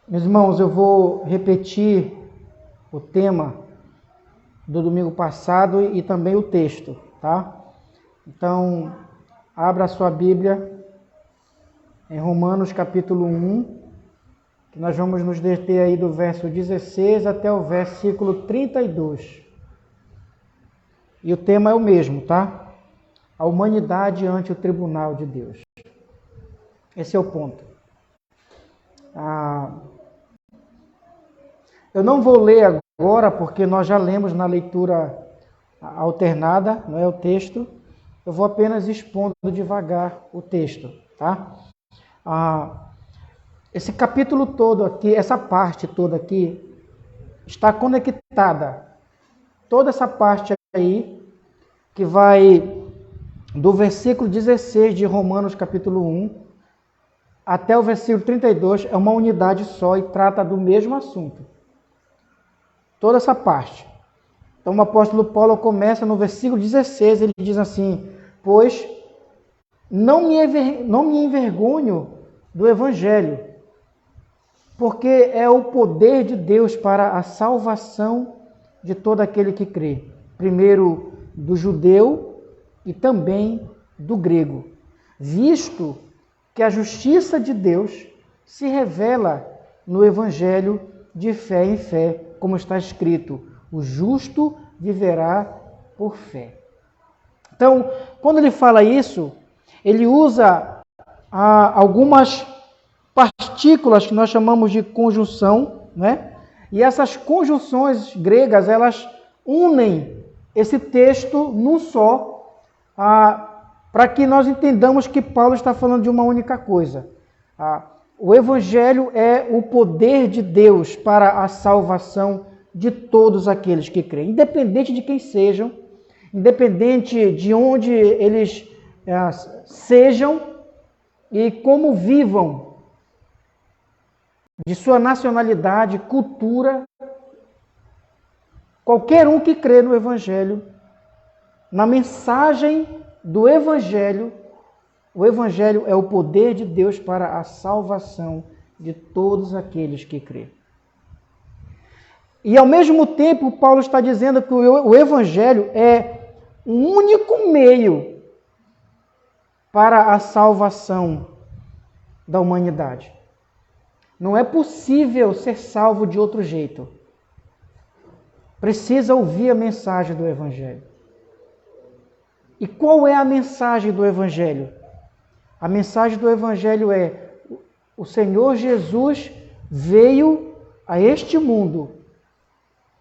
Meus irmãos, eu vou repetir o tema do domingo passado e também o texto, tá? Então, abra a sua Bíblia em Romanos capítulo 1, que nós vamos nos deter aí do verso 16 até o versículo 32. E o tema é o mesmo, tá? A humanidade ante o tribunal de Deus. Esse é o ponto. Eu não vou ler agora, porque nós já lemos na leitura alternada, não é o texto. Eu vou apenas expondo devagar o texto, tá? Esse capítulo todo aqui, essa parte toda aqui, está conectada. Toda essa parte aí, que vai do versículo 16 de Romanos capítulo 1 até o versículo 32, é uma unidade só e trata do mesmo assunto. Toda essa parte. Então o apóstolo Paulo começa no versículo 16, ele diz assim: pois não me envergonho do evangelho, porque é o poder de Deus para a salvação de todo aquele que crê. Primeiro do judeu e também do grego. Visto que a justiça de Deus se revela no evangelho de fé em fé, como está escrito: o justo viverá por fé. Então, quando ele fala isso, ele usa algumas partículas que nós chamamos de conjunção, né? E essas conjunções gregas, elas unem esse texto num só, para que nós entendamos que Paulo está falando de uma única coisa. O Evangelho é o poder de Deus para a salvação de todos aqueles que creem, independente de quem sejam, independente de onde eles sejam e como vivam, de sua nacionalidade, cultura. Qualquer um que crê no Evangelho, na mensagem do Evangelho, o Evangelho é o poder de Deus para a salvação de todos aqueles que crêem. E ao mesmo tempo, Paulo está dizendo que o Evangelho é o único meio para a salvação da humanidade. Não é possível ser salvo de outro jeito. Precisa ouvir a mensagem do Evangelho. E qual é a mensagem do Evangelho? A mensagem do Evangelho é: o Senhor Jesus veio a este mundo,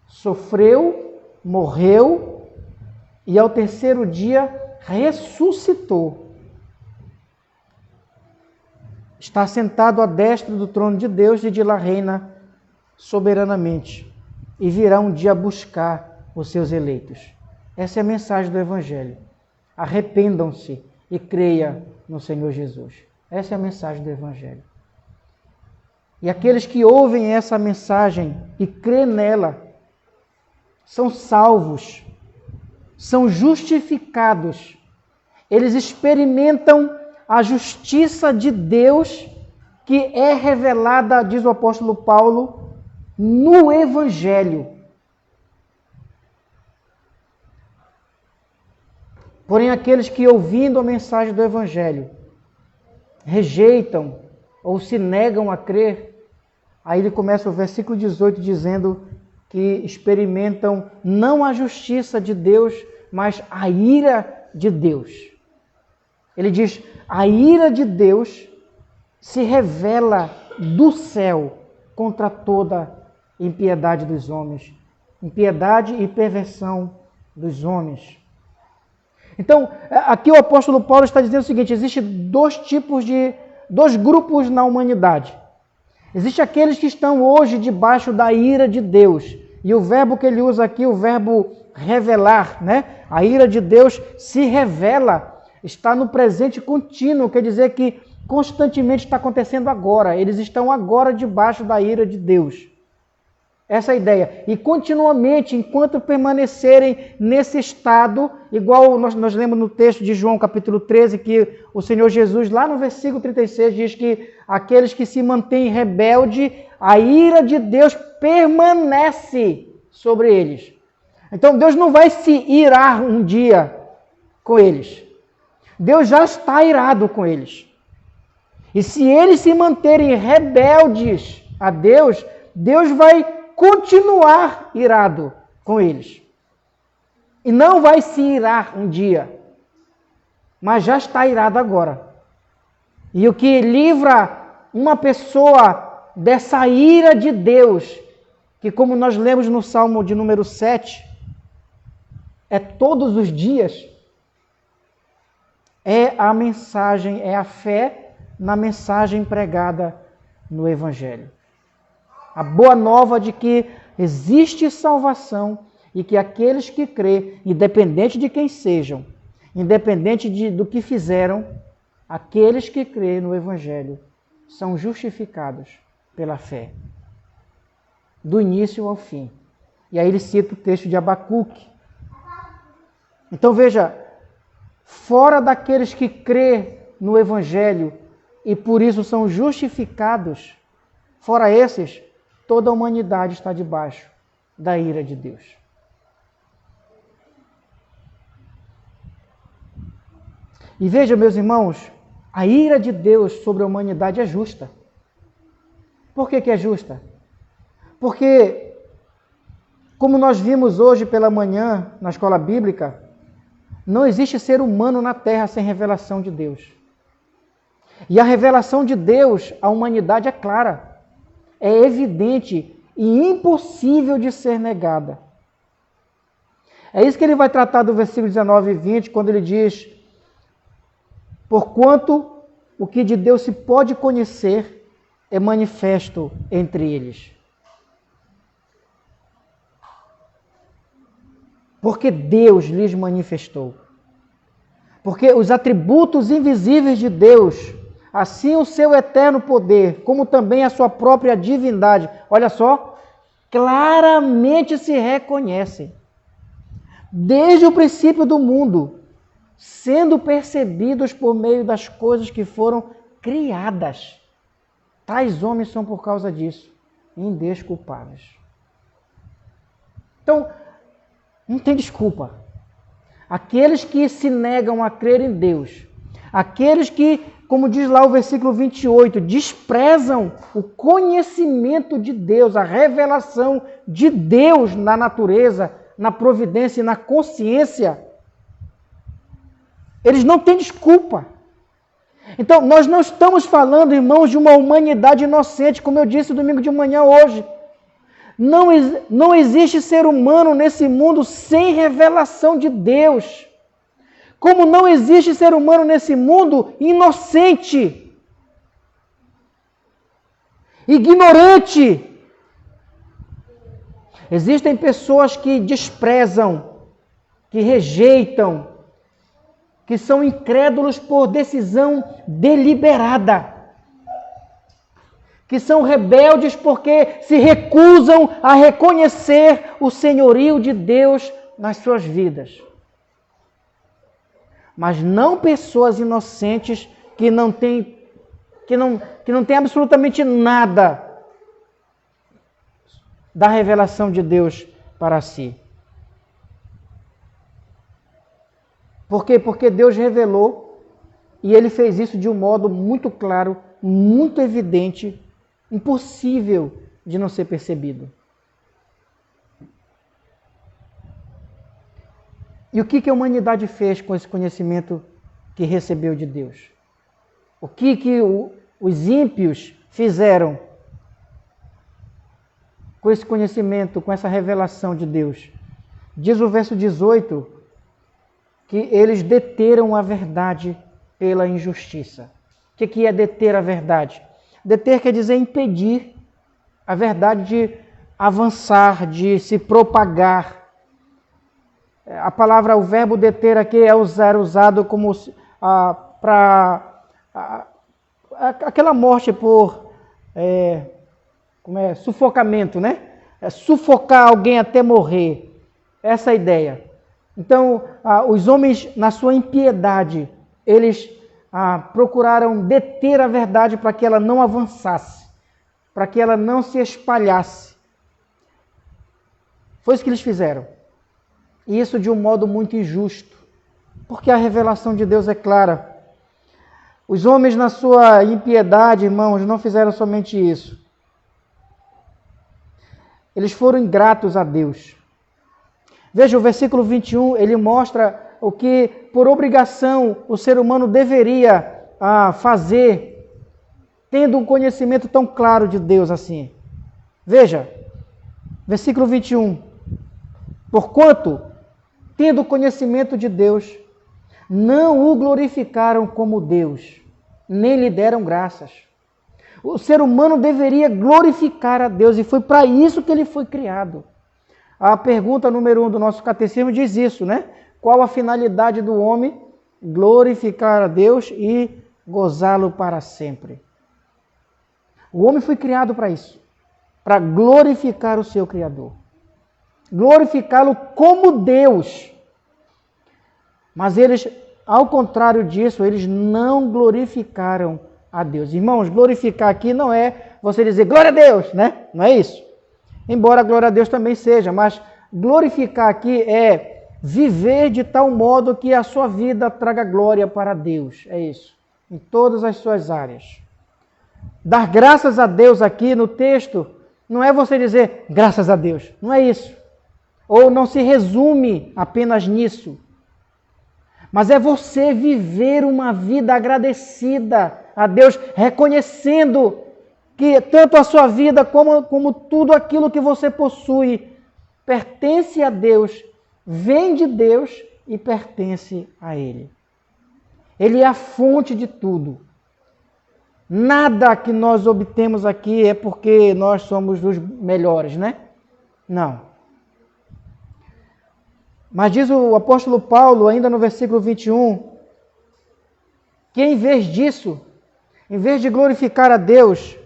sofreu, morreu e ao terceiro dia ressuscitou. Está sentado à destra do trono de Deus e de lá reina soberanamente. E virá um dia buscar os seus eleitos. Essa é a mensagem do Evangelho. Arrependam-se e creia no Senhor Jesus. Essa é a mensagem do Evangelho. E aqueles que ouvem essa mensagem e crêem nela, são salvos, são justificados. Eles experimentam a justiça de Deus que é revelada, diz o apóstolo Paulo, no Evangelho. Porém, aqueles que, ouvindo a mensagem do Evangelho, rejeitam ou se negam a crer, aí ele começa o versículo 18 dizendo que experimentam não a justiça de Deus, mas a ira de Deus. Ele diz: a ira de Deus se revela do céu contra toda impiedade dos homens, impiedade e perversão dos homens. Então, aqui o apóstolo Paulo está dizendo o seguinte: existem dois grupos na humanidade. Existem aqueles que estão hoje debaixo da ira de Deus. E o verbo que ele usa aqui, o verbo revelar, né? A ira de Deus se revela, está no presente contínuo, quer dizer que constantemente está acontecendo agora. Eles estão agora debaixo da ira de Deus. Essa é a ideia. E continuamente, enquanto permanecerem nesse estado, igual nós lemos no texto de João capítulo 13, que o Senhor Jesus, lá no versículo 36, diz que aqueles que se mantêm rebelde, a ira de Deus permanece sobre eles. Então Deus não vai se irar um dia com eles. Deus já está irado com eles. E se eles se manterem rebeldes a Deus, Deus vai continuar irado com eles. E não vai se irar um dia, mas já está irado agora. E o que livra uma pessoa dessa ira de Deus, que como nós lemos no Salmo de número 7, é todos os dias, é a mensagem, é a fé na mensagem pregada no Evangelho. A boa nova de que existe salvação e que aqueles que crêem, independente de quem sejam, independente do que fizeram, aqueles que crêem no Evangelho são justificados pela fé, do início ao fim. E aí ele cita o texto de Abacuque. Então veja, fora daqueles que crêem no Evangelho e por isso são justificados, fora esses, toda a humanidade está debaixo da ira de Deus. E veja, meus irmãos, a ira de Deus sobre a humanidade é justa. Por que é justa? Porque, como nós vimos hoje pela manhã na escola bíblica, não existe ser humano na terra sem revelação de Deus. E a revelação de Deus à humanidade é clara. É evidente e impossível de ser negada. É isso que ele vai tratar do versículo 19 e 20, quando ele diz: porquanto o que de Deus se pode conhecer é manifesto entre eles. Porque Deus lhes manifestou. Porque os atributos invisíveis de Deus, assim o seu eterno poder, como também a sua própria divindade, olha só, claramente se reconhecem. Desde o princípio do mundo, sendo percebidos por meio das coisas que foram criadas. Tais homens são por causa disso indesculpáveis. Então, não tem desculpa. Aqueles que se negam a crer em Deus, aqueles que, como diz lá o versículo 28, desprezam o conhecimento de Deus, a revelação de Deus na natureza, na providência e na consciência, eles não têm desculpa. Então, nós não estamos falando, irmãos, de uma humanidade inocente, como eu disse domingo de manhã hoje. Não existe ser humano nesse mundo sem revelação de Deus. Como não existe ser humano nesse mundo inocente, ignorante. Existem pessoas que desprezam, que rejeitam, que são incrédulos por decisão deliberada, que são rebeldes porque se recusam a reconhecer o senhorio de Deus nas suas vidas. Mas não pessoas inocentes que não têm absolutamente nada da revelação de Deus para si. Por quê? Porque Deus revelou e Ele fez isso de um modo muito claro, muito evidente, impossível de não ser percebido. E o que a humanidade fez com esse conhecimento que recebeu de Deus? O que os ímpios fizeram com esse conhecimento, com essa revelação de Deus? Diz o verso 18 que eles deteram a verdade pela injustiça. O que é deter a verdade? Deter quer dizer impedir a verdade de avançar, de se propagar. A palavra, o verbo deter aqui é usado como para aquela morte por sufocamento, né? sufocar alguém até morrer. Essa é a ideia. Então, os homens, na sua impiedade, eles procuraram deter a verdade para que ela não avançasse, para que ela não se espalhasse. Foi isso que eles fizeram. E isso de um modo muito injusto, porque a revelação de Deus é clara. Os homens, na sua impiedade, irmãos, não fizeram somente isso. Eles foram ingratos a Deus. Veja, o versículo 21, ele mostra o que, por obrigação, o ser humano deveria fazer, tendo um conhecimento tão claro de Deus assim. Veja, versículo 21. Porquanto, tendo conhecimento de Deus, não o glorificaram como Deus, nem lhe deram graças. O ser humano deveria glorificar a Deus, e foi para isso que ele foi criado. A pergunta número 1 do nosso catecismo diz isso, né? Qual a finalidade do homem? Glorificar a Deus e gozá-lo para sempre. O homem foi criado para isso, para glorificar o seu Criador. Glorificá-lo como Deus. Mas eles, ao contrário disso, eles não glorificaram a Deus. Irmãos, glorificar aqui não é você dizer glória a Deus, né? Não é isso. Embora a glória a Deus também seja, mas glorificar aqui é viver de tal modo que a sua vida traga glória para Deus. É isso. Em todas as suas áreas. Dar graças a Deus aqui no texto não é você dizer graças a Deus. Não é isso. Ou não se resume apenas nisso. Mas é você viver uma vida agradecida a Deus, reconhecendo que tanto a sua vida como tudo aquilo que você possui pertence a Deus, vem de Deus e pertence a Ele. Ele é a fonte de tudo. Nada que nós obtemos aqui é porque nós somos os melhores, né? Não. Mas diz o apóstolo Paulo, ainda no versículo 21, que em vez disso, em vez de glorificar a Deus,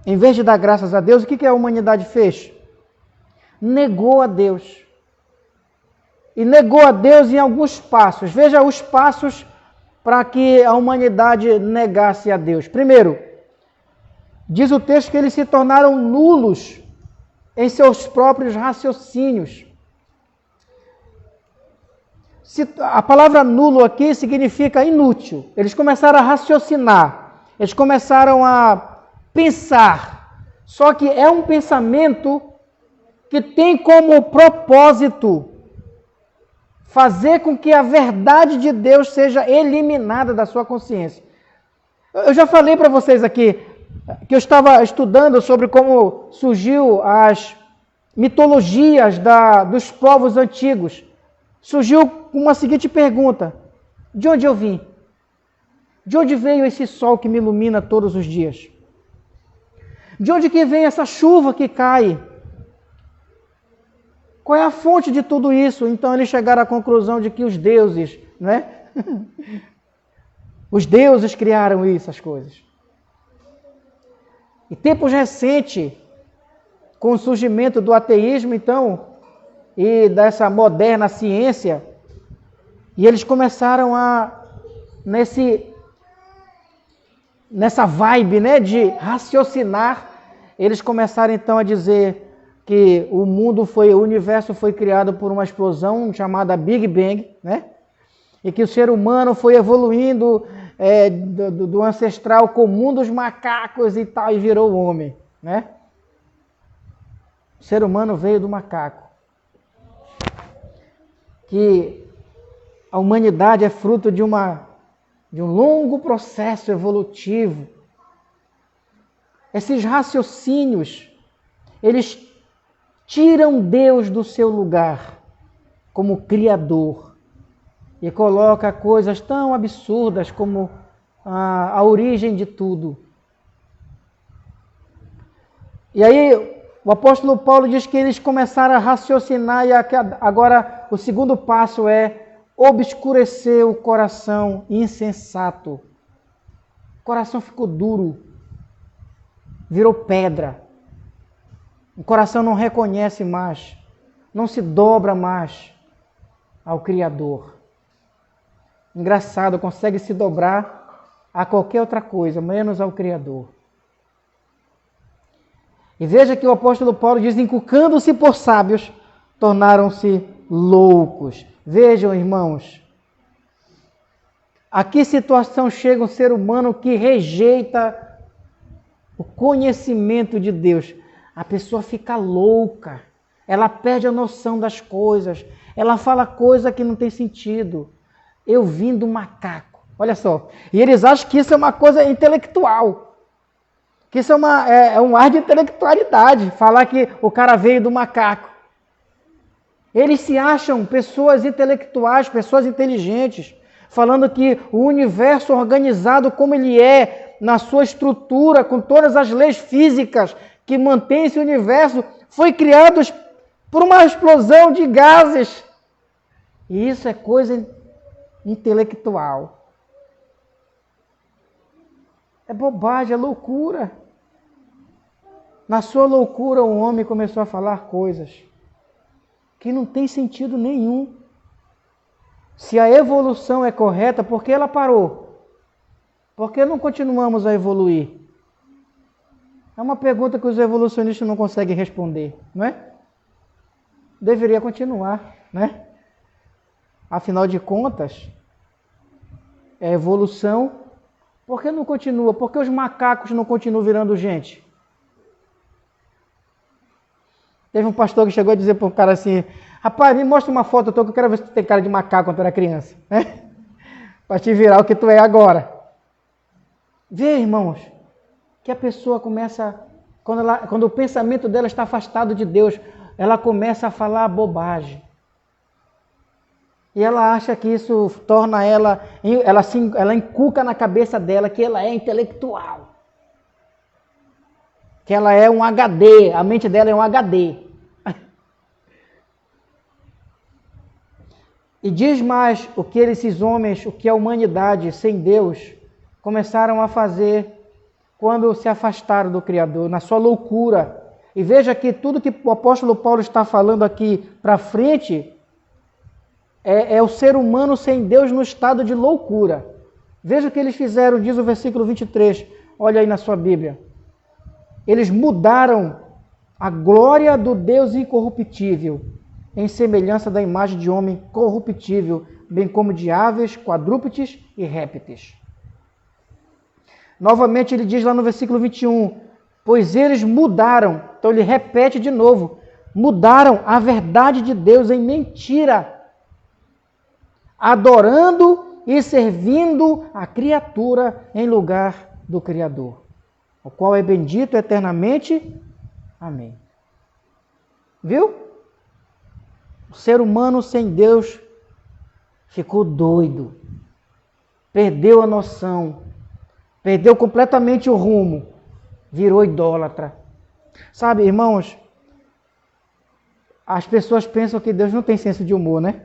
em vez de dar graças a Deus, o que a humanidade fez? Negou a Deus. E negou a Deus em alguns passos. Veja os passos para que a humanidade negasse a Deus. Primeiro, diz o texto que eles se tornaram nulos em seus próprios raciocínios. A palavra nulo aqui significa inútil. Eles começaram a raciocinar. Eles começaram a pensar, só que é um pensamento que tem como propósito fazer com que a verdade de Deus seja eliminada da sua consciência. Eu já falei para vocês aqui que eu estava estudando sobre como surgiu as mitologias dos povos antigos. Surgiu uma seguinte pergunta: de onde eu vim? De onde veio esse sol que me ilumina todos os dias? De onde que vem essa chuva que cai? Qual é a fonte de tudo isso? Então eles chegaram à conclusão de que os deuses, né? Os deuses criaram essas coisas. Em tempos recentes, com o surgimento do ateísmo, então, e dessa moderna ciência, e eles começaram nessa vibe, né, de raciocinar, eles começaram então a dizer que o universo foi criado por uma explosão chamada Big Bang, né? E que o ser humano foi evoluindo do ancestral comum dos macacos e tal, e virou homem, né? O ser humano veio do macaco. Que a humanidade é fruto de um longo processo evolutivo. Esses raciocínios, eles tiram Deus do seu lugar como Criador e colocam coisas tão absurdas como a origem de tudo. E aí o apóstolo Paulo diz que eles começaram a raciocinar e agora o segundo passo é obscurecer o coração insensato. O coração ficou duro, virou pedra. O coração não reconhece mais, não se dobra mais ao Criador. Engraçado, consegue se dobrar a qualquer outra coisa, menos ao Criador. E veja que o apóstolo Paulo diz, inculcando-se por sábios, tornaram-se loucos. Vejam, irmãos, a que situação chega um ser humano que rejeita o conhecimento de Deus? A pessoa fica louca, ela perde a noção das coisas, ela fala coisa que não tem sentido. Eu vim do macaco, olha só. E eles acham que isso é uma coisa intelectual, que isso é um ar de intelectualidade, falar que o cara veio do macaco. Eles se acham pessoas intelectuais, pessoas inteligentes, falando que o universo organizado como ele é, na sua estrutura, com todas as leis físicas que mantém esse universo, foi criado por uma explosão de gases. E isso é coisa intelectual. É bobagem, é loucura. Na sua loucura, o homem começou a falar coisas que não tem sentido nenhum. Se a evolução é correta, por que ela parou? Por que não continuamos a evoluir? É uma pergunta que os evolucionistas não conseguem responder, não é? Deveria continuar, né? Afinal de contas, é evolução. Por que não continua? Por que os macacos não continuam virando gente? Teve um pastor que chegou a dizer para um cara assim, rapaz, me mostra uma foto tua que eu quero ver se tu tem cara de macaco quando tu era criança, né? Para te virar o que tu é agora. Vê, irmãos, que a pessoa começa, quando o pensamento dela está afastado de Deus, ela começa a falar bobagem. E ela acha que isso torna ela inculca na cabeça dela que ela é intelectual. Que ela é um HD, a mente dela é um HD. E diz mais o que esses homens, o que a humanidade sem Deus começaram a fazer quando se afastaram do Criador, na sua loucura. E veja que tudo que o apóstolo Paulo está falando aqui para frente é o ser humano sem Deus no estado de loucura. Veja o que eles fizeram, diz o versículo 23, olha aí na sua Bíblia. Eles mudaram a glória do Deus incorruptível em semelhança da imagem de homem corruptível, bem como de aves, quadrúpedes e répteis. Novamente ele diz lá no versículo 21, pois eles mudaram, então ele repete de novo, mudaram a verdade de Deus em mentira, adorando e servindo a criatura em lugar do Criador, o qual é bendito eternamente. Amém. Viu? O ser humano sem Deus ficou doido, perdeu a noção, perdeu completamente o rumo, virou idólatra. Sabe, irmãos, as pessoas pensam que Deus não tem senso de humor, né?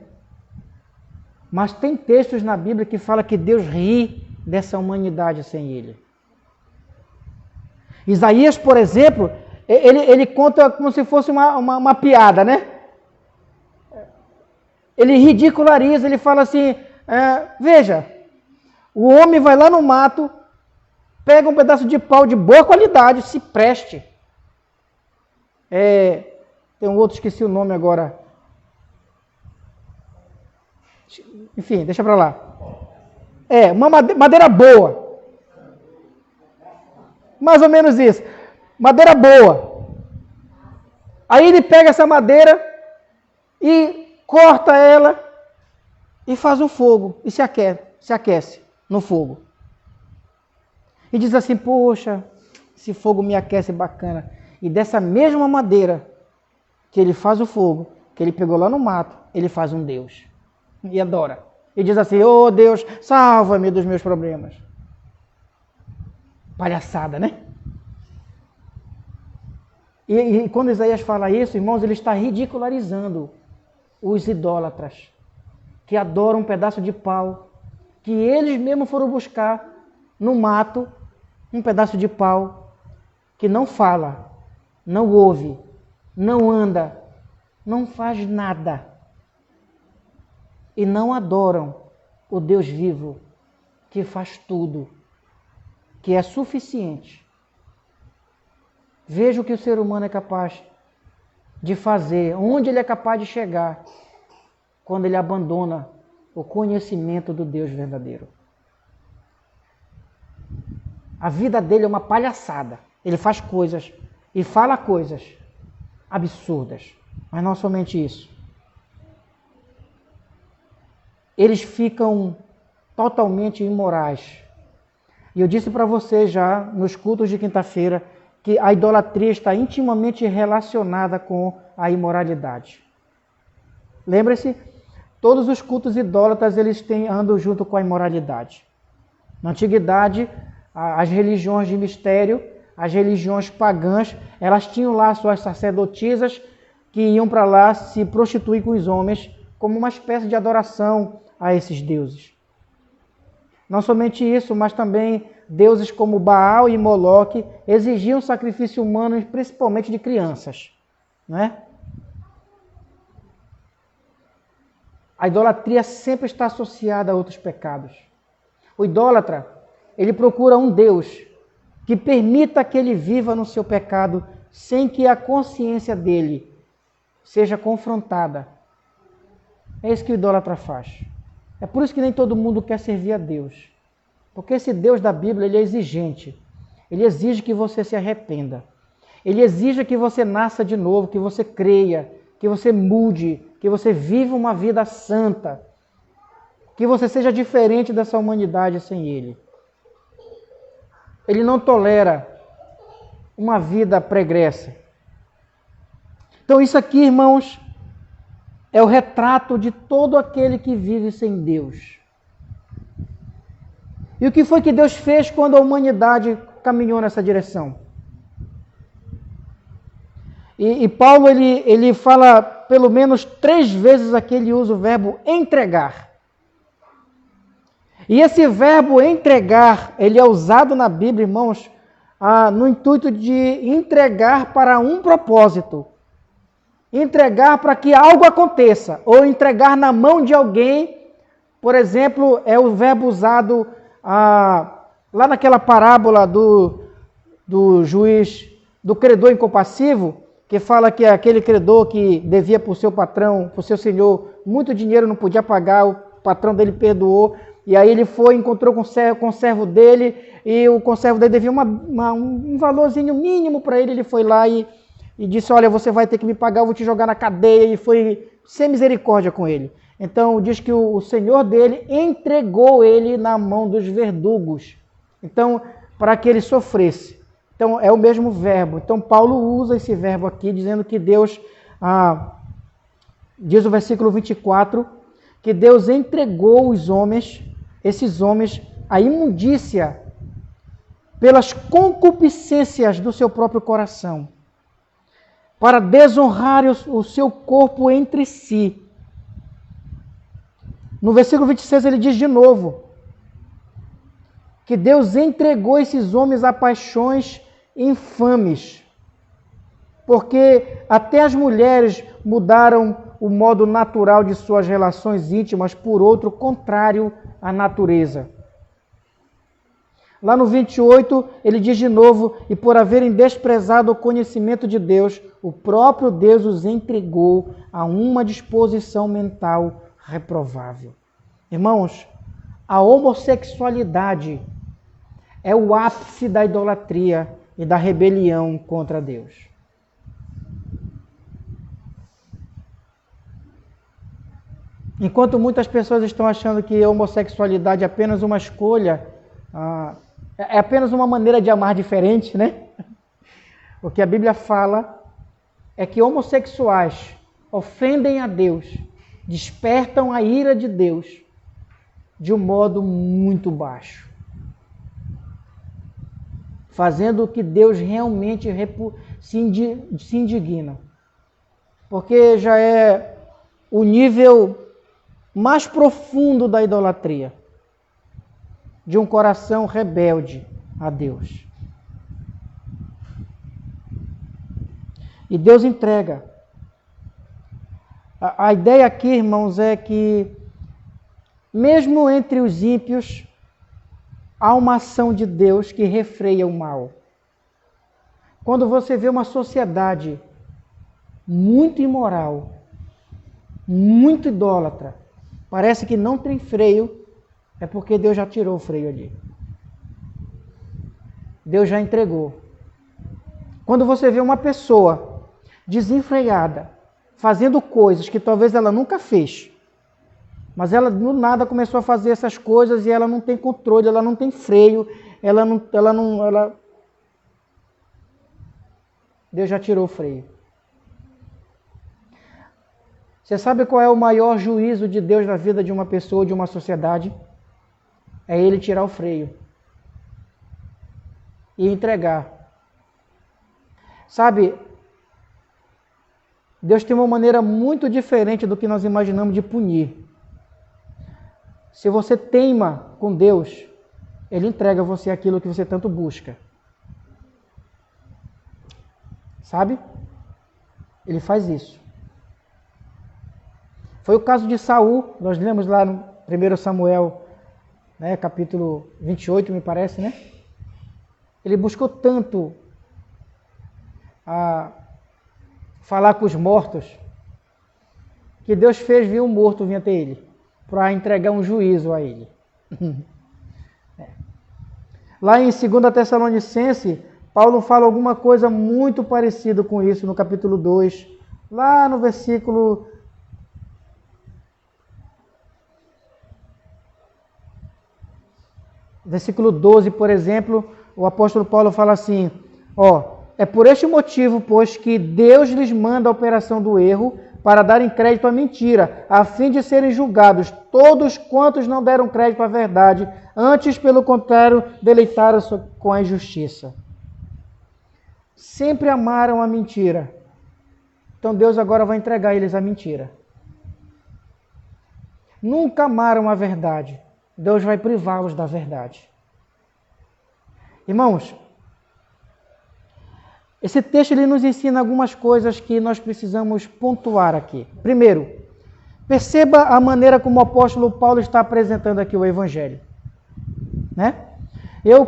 Mas tem textos na Bíblia que falam que Deus ri dessa humanidade sem Ele. Isaías, por exemplo, ele conta como se fosse uma piada, né? Ele ridiculariza, ele fala assim, veja, o homem vai lá no mato, pega um pedaço de pau de boa qualidade, se preste. Tem um outro, esqueci o nome agora. Enfim, deixa pra lá. Uma madeira boa. Mais ou menos isso. Madeira boa. Aí ele pega essa madeira e corta ela e faz um fogo e se aquece no fogo. E diz assim, poxa, esse fogo me aquece bacana. E dessa mesma madeira que ele faz o fogo, que ele pegou lá no mato, ele faz um Deus. E adora. E diz assim, ô Deus, salva-me dos meus problemas. Palhaçada, né? E quando Isaías fala isso, irmãos, ele está ridicularizando os idólatras, que adoram um pedaço de pau, que eles mesmos foram buscar no mato, um pedaço de pau, que não fala, não ouve, não anda, não faz nada e não adoram o Deus vivo que faz tudo, que é suficiente. Veja o que o ser humano é capaz de fazer, onde ele é capaz de chegar quando ele abandona o conhecimento do Deus verdadeiro. A vida dele é uma palhaçada. Ele faz coisas e fala coisas absurdas, mas não somente isso. Eles ficam totalmente imorais. E eu disse para vocês já nos cultos de quinta-feira que a idolatria está intimamente relacionada com a imoralidade. Lembre-se, todos os cultos idólatras eles andam junto com a imoralidade. Na antiguidade, as religiões de mistério, as religiões pagãs, elas tinham lá suas sacerdotisas que iam para lá se prostituir com os homens como uma espécie de adoração a esses deuses. Não somente isso, mas também deuses como Baal e Moloque exigiam sacrifício humano, principalmente de crianças, né? A idolatria sempre está associada a outros pecados. O idólatra, ele procura um Deus que permita que ele viva no seu pecado sem que a consciência dele seja confrontada. É isso que o idólatra faz. É por isso que nem todo mundo quer servir a Deus. Porque esse Deus da Bíblia, ele é exigente. Ele exige que você se arrependa. Ele exige que você nasça de novo, que você creia, que você mude, que você viva uma vida santa, que você seja diferente dessa humanidade sem Ele. Ele não tolera uma vida pregressa. Então isso aqui, irmãos, é o retrato de todo aquele que vive sem Deus. E o que foi que Deus fez quando a humanidade caminhou nessa direção? E Paulo, ele fala pelo menos 3 vezes aqui, ele usa o verbo entregar. E esse verbo entregar, ele é usado na Bíblia, irmãos, no intuito de entregar para um propósito. Entregar para que algo aconteça, ou entregar na mão de alguém. Por exemplo, é o verbo usado lá naquela parábola do juiz, do credor incompassivo, que fala que aquele credor que devia para o seu patrão, para o seu senhor, muito dinheiro, não podia pagar, o patrão dele perdoou, e aí ele foi, encontrou com o conservo dele, e o conservo dele devia um valorzinho mínimo para ele, ele foi lá e disse, olha, você vai ter que me pagar, eu vou te jogar na cadeia, e foi sem misericórdia com ele. Então diz que o senhor dele entregou ele na mão dos verdugos, então para que ele sofresse. Então é o mesmo verbo. Então Paulo usa esse verbo aqui, dizendo que Deus, diz o versículo 24, que Deus entregou os homens, esses homens, à imundícia pelas concupiscências do seu próprio coração, para desonrar o seu corpo entre si. No versículo 26 ele diz de novo que Deus entregou esses homens a paixões infames, porque até as mulheres mudaram o modo natural de suas relações íntimas por outro contrário à natureza. Lá no 28, ele diz de novo, e por haverem desprezado o conhecimento de Deus, o próprio Deus os entregou a uma disposição mental reprovável. Irmãos, a homossexualidade é o ápice da idolatria e da rebelião contra Deus. Enquanto muitas pessoas estão achando que a homossexualidade é apenas uma escolha, é apenas uma maneira de amar diferente, né? O que a Bíblia fala é que homossexuais ofendem a Deus, despertam a ira de Deus de um modo muito baixo, fazendo que Deus realmente se indigna, porque já é o nível mais profundo da idolatria, de um coração rebelde a Deus. E Deus entrega. A ideia aqui, irmãos, é que mesmo entre os ímpios, há uma ação de Deus que refreia o mal. Quando você vê uma sociedade muito imoral, muito idólatra, parece que não tem freio, é porque Deus já tirou o freio ali. Deus já entregou. Quando você vê uma pessoa desenfreada, fazendo coisas que talvez ela nunca fez, mas ela do nada começou a fazer essas coisas e ela não tem controle, ela não tem freio, Deus já tirou o freio. Você sabe qual é o maior juízo de Deus na vida de uma pessoa, de uma sociedade? É Ele tirar o freio e entregar. Sabe, Deus tem uma maneira muito diferente do que nós imaginamos de punir. Se você teima com Deus, Ele entrega a você aquilo que você tanto busca. Sabe? Ele faz isso. Foi o caso de Saul, nós lemos lá no 1 Samuel, né, capítulo 28, me parece, né? Ele buscou tanto a falar com os mortos, que Deus fez vir um morto vir até ele, para entregar um juízo a ele. Lá em 2 Tessalonicenses, Paulo fala alguma coisa muito parecida com isso no capítulo 2, lá no versículo 12, por exemplo, o apóstolo Paulo fala assim, é por este motivo, pois, que Deus lhes manda a operação do erro para darem crédito à mentira, a fim de serem julgados todos quantos não deram crédito à verdade, antes, pelo contrário, deleitaram-se com a injustiça. Sempre amaram a mentira. Então Deus agora vai entregar eles a mentira. Nunca amaram a verdade. Deus vai privá-los da verdade. Irmãos, esse texto ele nos ensina algumas coisas que nós precisamos pontuar aqui. Primeiro, perceba a maneira como o apóstolo Paulo está apresentando aqui o Evangelho. Né?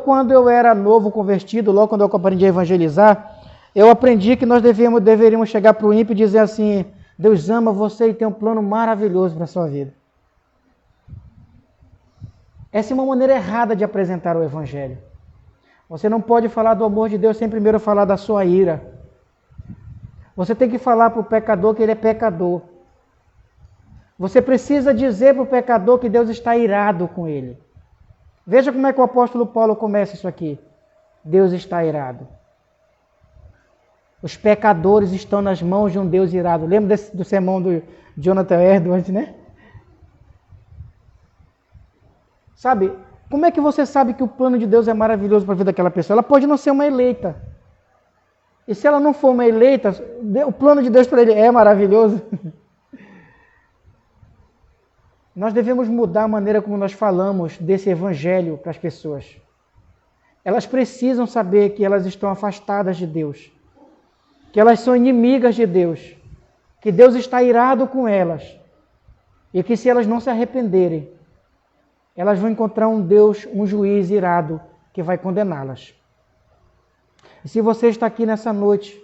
Quando eu era novo convertido, logo quando eu aprendi a evangelizar, eu aprendi que nós deveríamos chegar para o ímpio e dizer assim, Deus ama você e tem um plano maravilhoso para a sua vida. Essa é uma maneira errada de apresentar o Evangelho. Você não pode falar do amor de Deus sem primeiro falar da sua ira. Você tem que falar para o pecador que ele é pecador. Você precisa dizer para o pecador que Deus está irado com ele. Veja como é que o apóstolo Paulo começa isso aqui. Deus está irado. Os pecadores estão nas mãos de um Deus irado. Lembra do sermão do Jonathan Edwards, né? Sabe, como é que você sabe que o plano de Deus é maravilhoso para a vida daquela pessoa? Ela pode não ser uma eleita. E se ela não for uma eleita, o plano de Deus para ele é maravilhoso. Nós devemos mudar a maneira como nós falamos desse evangelho para as pessoas. Elas precisam saber que elas estão afastadas de Deus, que elas são inimigas de Deus, que Deus está irado com elas e que se elas não se arrependerem, elas vão encontrar um Deus, um juiz irado que vai condená-las. E se você está aqui nessa noite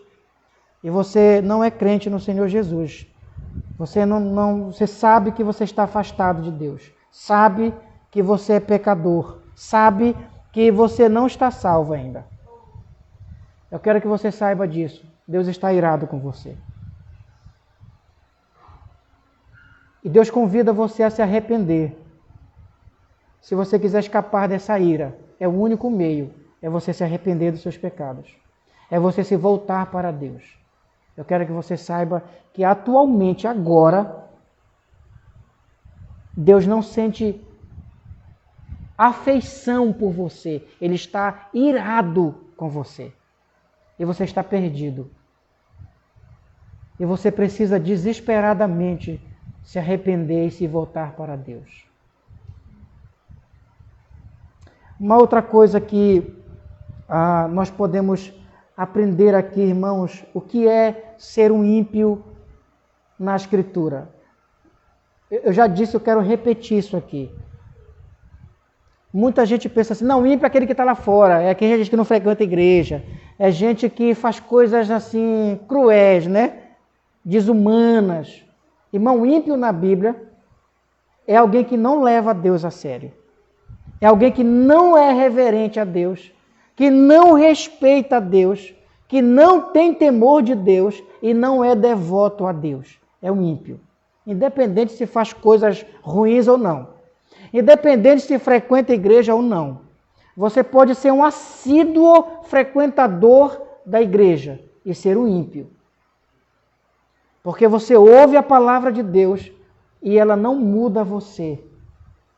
e você não é crente no Senhor Jesus, você sabe que você está afastado de Deus, sabe que você é pecador, sabe que você não está salvo ainda. Eu quero que você saiba disso. Deus está irado com você. E Deus convida você a se arrepender. Se você quiser escapar dessa ira, é o único meio, é você se arrepender dos seus pecados. É você se voltar para Deus. Eu quero que você saiba que atualmente, agora, Deus não sente afeição por você. Ele está irado com você. E você está perdido. E você precisa desesperadamente se arrepender e se voltar para Deus. Uma outra coisa que nós podemos aprender aqui, irmãos, o que é ser um ímpio na Escritura. Eu já disse, eu quero repetir isso aqui. Muita gente pensa assim, não, ímpio é aquele que está lá fora, é aquele gente que não frequenta a igreja, é gente que faz coisas assim, cruéis, né? Desumanas. Irmão, ímpio na Bíblia é alguém que não leva Deus a sério. É alguém que não é reverente a Deus, que não respeita a Deus, que não tem temor de Deus e não é devoto a Deus. É um ímpio. Independente se faz coisas ruins ou não. Independente se frequenta a igreja ou não. Você pode ser um assíduo frequentador da igreja e ser um ímpio. Porque você ouve a palavra de Deus e ela não muda você.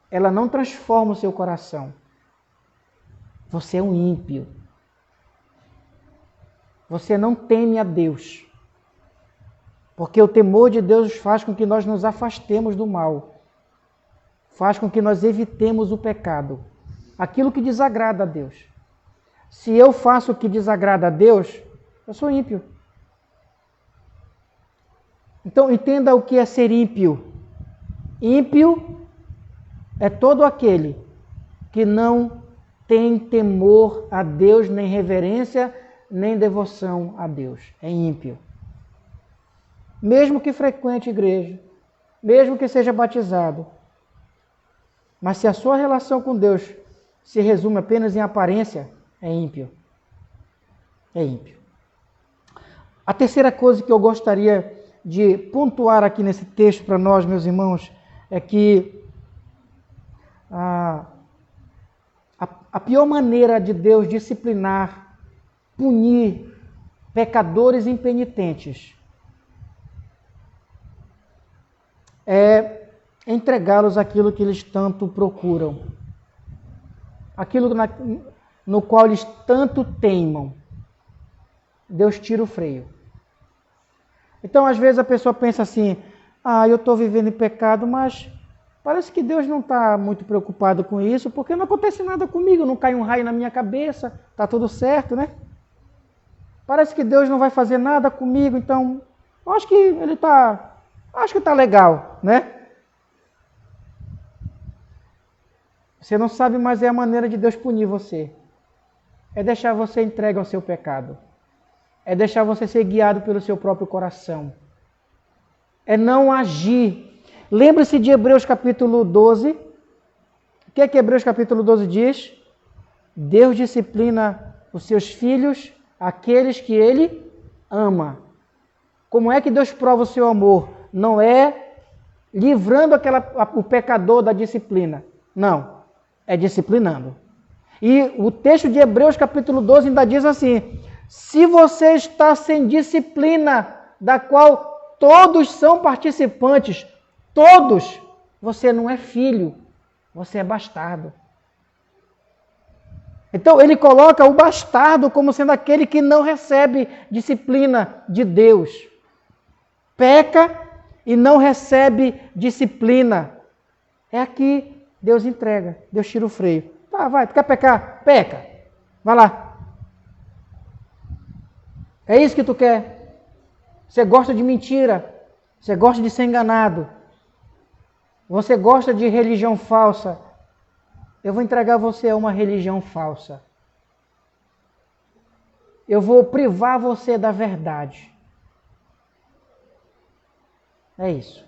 Ela não transforma o seu coração. Você é um ímpio. Você não teme a Deus. Porque o temor de Deus faz com que nós nos afastemos do mal. Faz com que nós evitemos o pecado. Aquilo que desagrada a Deus. Se eu faço o que desagrada a Deus, eu sou ímpio. Então, entenda o que é ser ímpio. Ímpio é todo aquele que não tem temor a Deus, nem reverência, nem devoção a Deus. É ímpio. Mesmo que frequente igreja, mesmo que seja batizado, mas se a sua relação com Deus se resume apenas em aparência, é ímpio. É ímpio. A terceira coisa que eu gostaria de pontuar aqui nesse texto para nós, meus irmãos, é que a pior maneira de Deus disciplinar, punir pecadores impenitentes é entregá-los aquilo que eles tanto procuram, aquilo no qual eles tanto teimam. Deus tira o freio. Então, às vezes a pessoa pensa assim, eu estou vivendo em pecado, mas parece que Deus não está muito preocupado com isso, porque não acontece nada comigo, não cai um raio na minha cabeça, está tudo certo, né? Parece que Deus não vai fazer nada comigo, então, acho que está legal, né? Você não sabe, mas é a maneira de Deus punir você. É deixar você entregue ao seu pecado. É deixar você ser guiado pelo seu próprio coração. É não agir. Lembre-se de Hebreus capítulo 12. O que é que Hebreus capítulo 12 diz? Deus disciplina os seus filhos, aqueles que Ele ama. Como é que Deus prova o seu amor? Não é livrando o pecador da disciplina. Não. É disciplinando. E o texto de Hebreus capítulo 12 ainda diz assim, se você está sem disciplina, da qual todos são participantes, todos, você não é filho, você é bastardo. Então ele coloca o bastardo como sendo aquele que não recebe disciplina de Deus. Peca e não recebe disciplina. É aqui Deus entrega, Deus tira o freio. Tá, vai, tu quer pecar? Peca. Vai lá. É isso que tu quer? Você gosta de mentira? Você gosta de ser enganado? Você gosta de religião falsa? Eu vou entregar você a uma religião falsa. Eu vou privar você da verdade. É isso.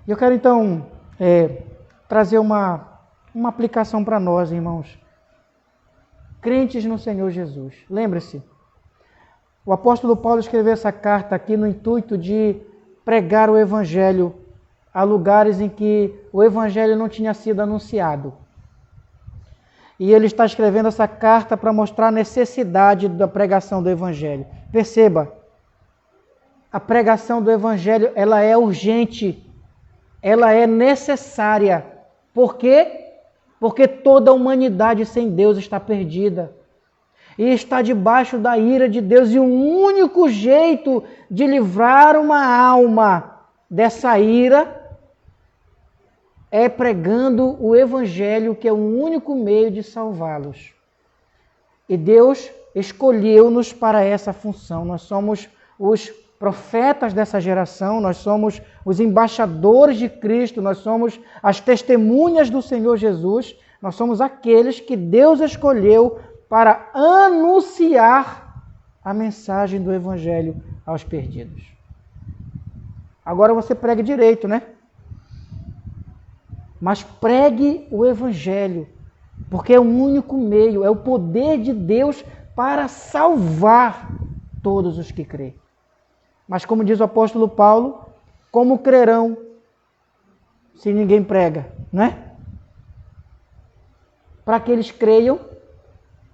Eu quero então trazer uma aplicação para nós, irmãos. Crentes no Senhor Jesus. Lembre-se, o apóstolo Paulo escreveu essa carta aqui no intuito de pregar o Evangelho a lugares em que o Evangelho não tinha sido anunciado. E ele está escrevendo essa carta para mostrar a necessidade da pregação do Evangelho. Perceba, a pregação do Evangelho, ela é urgente, ela é necessária. Por quê? Porque toda a humanidade sem Deus está perdida. E está debaixo da ira de Deus. E o único jeito de livrar uma alma dessa ira é pregando o Evangelho, que é o único meio de salvá-los. E Deus, escolheu-nos para essa função. Nós somos os profetas dessa geração, nós somos os embaixadores de Cristo, nós somos as testemunhas do Senhor Jesus, nós somos aqueles que Deus escolheu para anunciar a mensagem do Evangelho aos perdidos. Agora você pregue direito, né? Mas pregue o Evangelho, porque é o único meio, é o poder de Deus para salvar todos os que crêem. Mas como diz o apóstolo Paulo, como crerão se ninguém prega, não é? Para que eles creiam,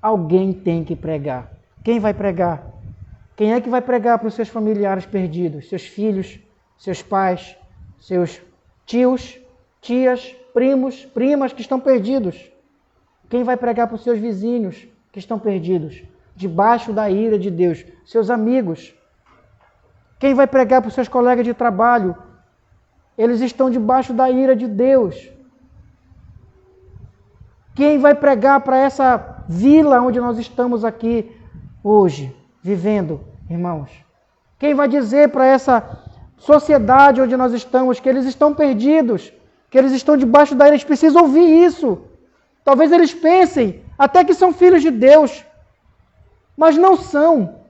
alguém tem que pregar. Quem vai pregar? Quem é que vai pregar para os seus familiares perdidos? Seus filhos, seus pais, seus tios, tias, primos, primas que estão perdidos? Quem vai pregar para os seus vizinhos que estão perdidos, debaixo da ira de Deus? Seus amigos. Quem vai pregar para os seus colegas de trabalho? Eles estão debaixo da ira de Deus. Quem vai pregar para essa vila onde nós estamos aqui hoje, vivendo, irmãos? Quem vai dizer para essa sociedade onde nós estamos que eles estão perdidos, que eles estão debaixo da ira? Eles precisam ouvir isso. Talvez eles pensem até que são filhos de Deus, mas não são.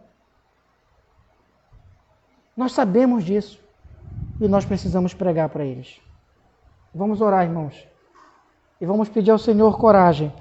Nós sabemos disso e nós precisamos pregar para eles. Vamos orar, irmãos, e vamos pedir ao Senhor coragem